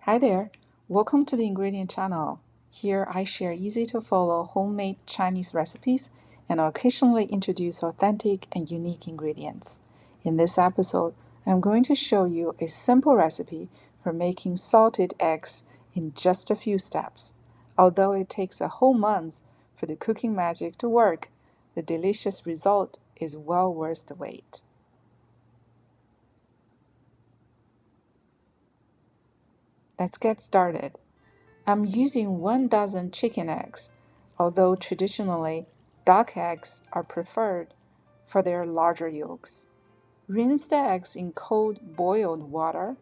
Hi there, welcome to the ingredient channel. Here I share easy to follow homemade Chinese recipes and occasionally introduce authentic and unique ingredients. In this episode, I'm going to show you a simple recipe for making salted eggs in just a few steps. Although it takes a whole month for the cooking magic to work, the delicious result is well worth the wait. Let's get started. I'm using 1 dozen chicken eggs, although traditionally duck eggs are preferred for their larger yolks. Rinse the eggs in cold boiled water.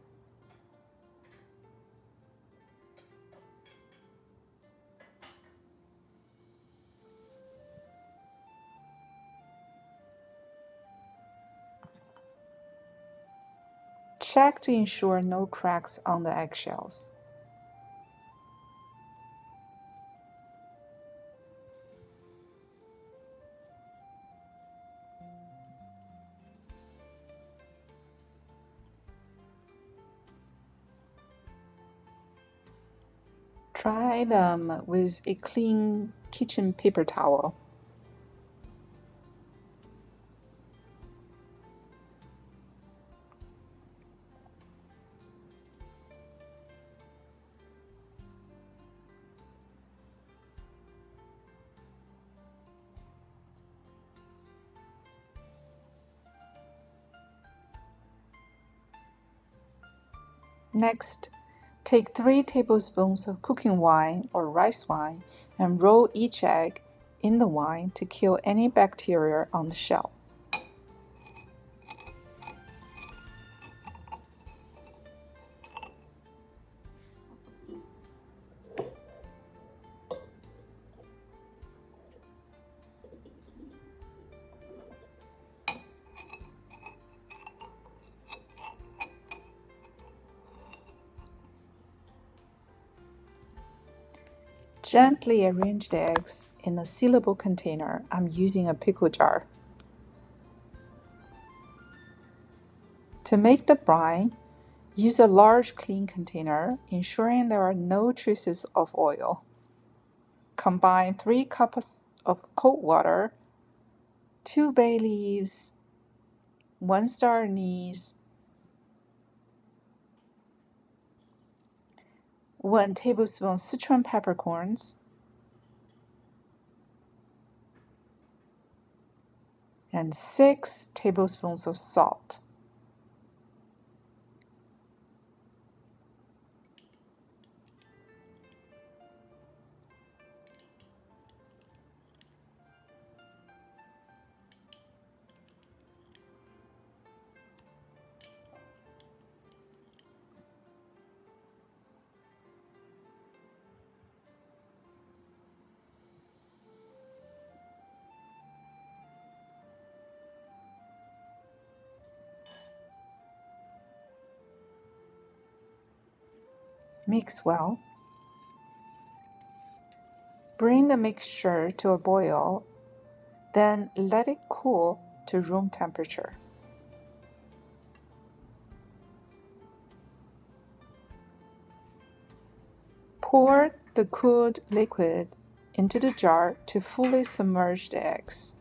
Check to ensure no cracks on the eggshells. Dry them with a clean kitchen paper towel. Next, take 3 tablespoons of cooking wine or rice wine and roll each egg in the wine to kill any bacteria on the shell. Gently arrange the eggs in a sealable container. I'm using a pickle jar. To make the brine, use a large clean container, ensuring there are no traces of oil. Combine 3 cups of cold water, 2 bay leaves, 1 star anise, 1 tablespoon Sichuan peppercorns, and 6 tablespoons of salt. Mix well. Bring the mixture to a boil, then let it cool to room temperature. Pour the cooled liquid into the jar to fully submerge the eggs.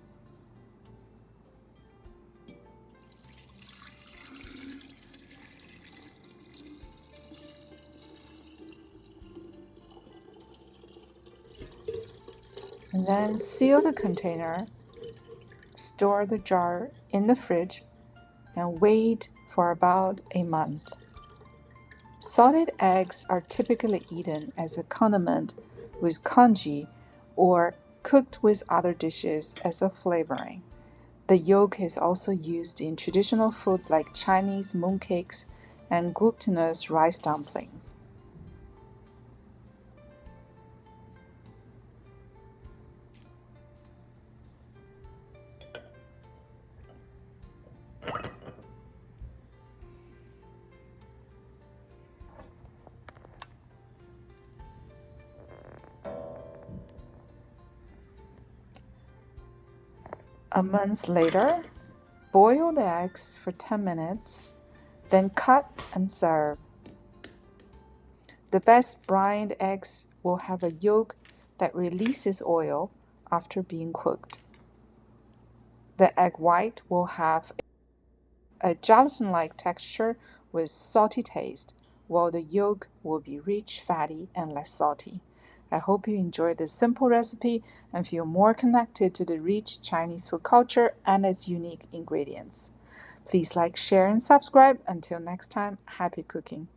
And then seal the container, store the jar in the fridge, and wait for about a month. Salted eggs are typically eaten as a condiment with congee or cooked with other dishes as a flavoring. The yolk is also used in traditional food like Chinese mooncakes and glutinous rice dumplings. A month later, boil the eggs for 10 minutes, then cut and serve. The best brined eggs will have a yolk that releases oil after being cooked. The egg white will have a gelatin-like texture with salty taste, while the yolk will be rich, fatty, and less salty. I hope you enjoy this simple recipe and feel more connected to the rich Chinese food culture and its unique ingredients. Please like, share, and subscribe. Until next time, happy cooking!